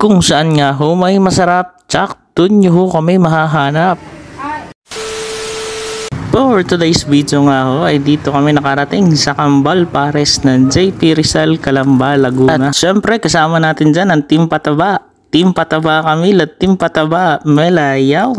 Kung saan nga ho may masarap, tsak, dun nyo ho kami mahahanap. For today's video nga ho ay dito kami nakarating sa Kambal Pares ng JP Rizal, Calamba, Laguna. At syempre kasama natin dyan ang Team Pataba. Team Pataba kami at Team Pataba Melayaw.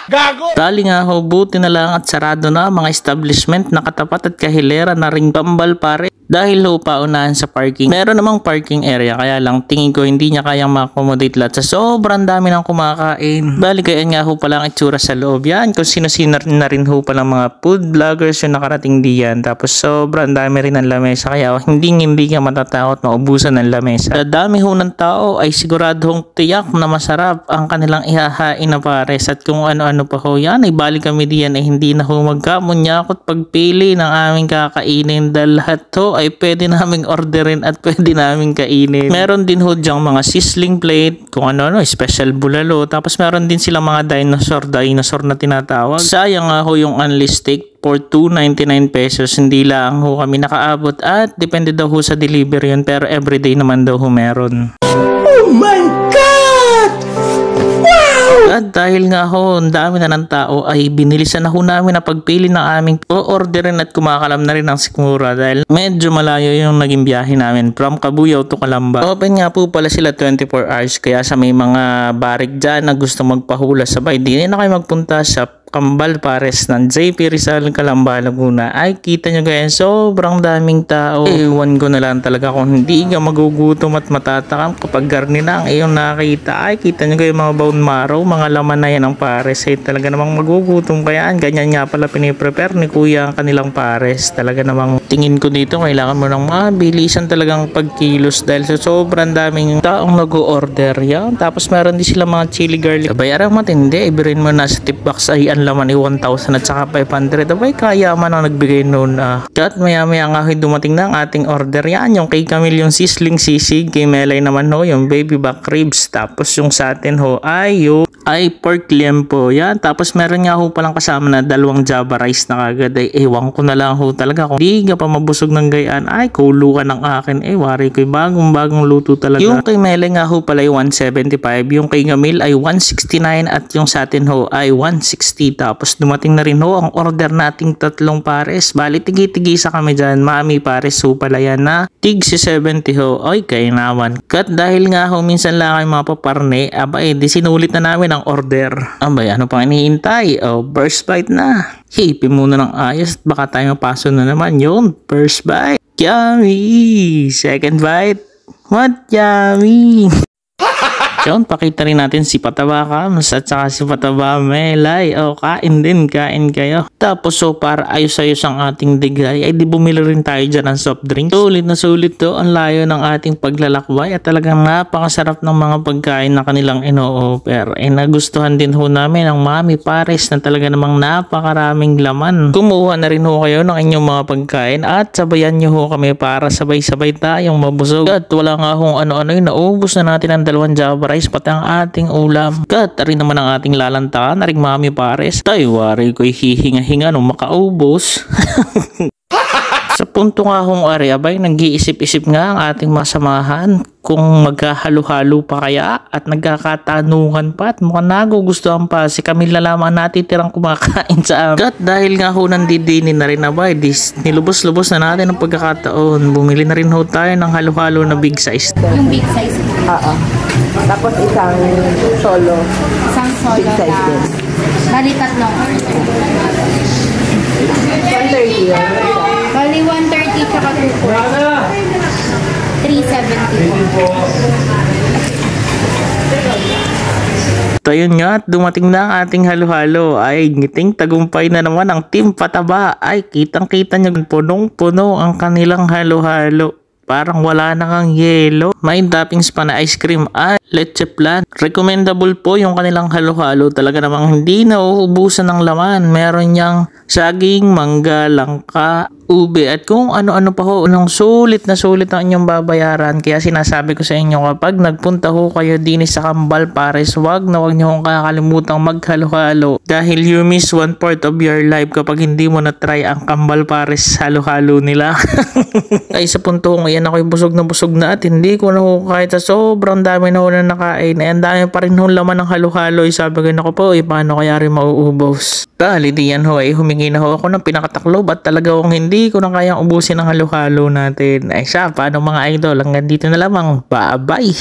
Gago! Tali nga ho, buti na lang at sarado na mga establishment na katapat at kahilera na ring Kambal Pares. Dahil ho paunahan sa parking. Meron namang parking area kaya lang tingin ko hindi niya kayang ma-accommodate lahat sa sobrang dami ng kumakain. Bali kaya nga ho pala ang itsura sa loob yan. Kung sino-sino na rin ho pala mga food vloggers yung nakarating diyan. Tapos sobrang dami rin ng lamesa kaya hindi ka matatakot maubusan ng lamesa. Sa dami ho ng tao ay siguradong tiyak na masarap ang kanilang ihahain na pares. At kung ano-ano pa ho yan ay bali kami diyan ay hindi na ho magkamunyakot pagpili ng aming kakainin dahil lahat ho ay pwede naming orderin at pwede naming kainin. Meron din ho dyang mga sizzling plate, kung ano, special bulalo. Tapos meron din silang mga dinosaur na tinatawag. Sayang nga ho yung unleashed steak for 299 pesos. Hindi lang ho kami nakaabot at depende daw ho sa delivery yun pero everyday naman daw ho meron. Oh my God! At dahil nga ho, ang dami na ng tao ay binilisan na ho namin na pagpili ng aming o-orderin at kumakalam na rin ng sikmura dahil medyo malayo yung naging biyahe namin from Cabuyao to Calamba. Open nga po pala sila 24 hours kaya sa may mga barik dyan na gusto magpahula sabay, di na kayo magpunta sa Kambal Pares ng JP Rizal, Calamba, Laguna. Ay kita nyo guys, sobrang daming tao. Ewan ko na lang talaga kung hindi ka magugutom at matatakam kapag garni na ang iyong nakita. Ay kita nyo guys, mga bone marrow, mga laman na yan ng pares. Ay talaga namang magugutom kayaan. Ganyan nga pala piniprepare ni kuya ang kanilang pares. Talaga namang tingin ko dito kailangan mo ng mabilisan talagang pagkilos dahil sa sobrang daming taong nag-o-order yan. Tapos meron din sila mga chili garlic. Bayaran matindi, ibirin mo na sa tip box ay laman ay 1,000 at saka 500. Abay kaya man ang nagbigay noon. At maya nga dumating na ang ating order yan. Yung kay Camille yung sizzling sisig. Kay Melay naman ho yung baby back ribs. Tapos yung sa atin ho ay pork liempo. Yan. Tapos meron nga ho palang kasama na 2 java rice na kagad. Ay ewan ko na lang ho talaga. Kung di ka pa mabusog ng gayaan ay kulukan ng akin. Wari ko bagong luto talaga. Yung kay Melay nga ho pala ay 175. Yung kay Camille ay 169 at yung sa atin ho ay 160. Tapos dumating na rin ho ang order nating 3 pares. Bali tigi-tigisa kami dyan. Mami pares ho pala yan na tig si 70 ho. Ay kainaman. Kat dahil nga ho minsan lang kayo mapaparne. Abay di sinulit na namin ang order. Abay ano pang hinihintay? First bite na. Hipin muna ng ayos at baka tayo mapaso na naman yun. First bite. Yummy! Second bite. What yummy! Yun, pakita rin natin si Pataba Kams at saka si Pataba Melay. Kain kayo. Tapos para ayos-ayos ang ating digay ay di bumili rin tayo dyan ng soft drink. Sulit na sulit to ang layo ng ating paglalakbay at talagang napakasarap ng mga pagkain na kanilang ino-offer. Nagustuhan din ho namin ang Mami Pares na talaga namang napakaraming laman. Kumuha na rin ho kayo ng inyong mga pagkain at sabayan nyo ho kami para sabay-sabay tayong mabusog. At wala nga hong ano-ano yung naubos na natin ang 2 java rice pati ang ating ulam. Kat rin naman ang ating lalantakan, aring Mami Pares. Tayo wari ko'y hihinga-hinga nung makaubos. Sa punto nga hong ari, abay nag-iisip-isip nga ang ating masamahan kung maghahalo-halo pa kaya at nagkakatanungan pa at mukhang nagugustuhan pa si Camille na lamang natitirang kumakain sa amin. Kat dahil nga ho nandidinin na rin abay, nilubos-lubos na natin ang pagkakataon. Bumili na rin ho tayo ng halo-halo na big size. Yung big size? Oo. Tapos isang solo. Isang solo big size na. din. Bali 3 order. 130 yun. Bali 130 tsaka 370. Ayun nga at dumating na ang ating halo-halo. Ay ngiting tagumpay na naman ang Team Pataba. Ay kitang-kita nyo punong-puno ang kanilang halo-halo. Parang wala na kang yelo. May toppings pa na ice cream at leche flan, Recommendable po yung kanilang halo-halo. Talaga namang hindi nauubusan ng laman. Meron niyang saging, mangga, langka, ube at kung ano-ano pa ho. Nung sulit na sulit ang inyong babayaran. Kaya sinasabi ko sa inyo, kapag nagpunta ho kayo din sa Kambal Pares, wag niyo hong kakalimutang maghalo-halo. Dahil you miss 1/4 of your life kapag hindi mo na-try ang Kambal Pares halo-halo nila. Ay sa punto kong iyan ako'y busog na at hindi ko na ho kahit sa sobrang dami na ho na nakain. Ang dami pa rin ho laman ng halo-halo. Sabi ko na ko po, paano kaya rin mauubos? Dahil di yan ho ay humingi na ho ako ng pinakataklob at talaga kung hindi ko na kayang ubusin ang halo-halo natin. Ay siya, paano mga idol? Hanggang dito na lamang. Bye-bye!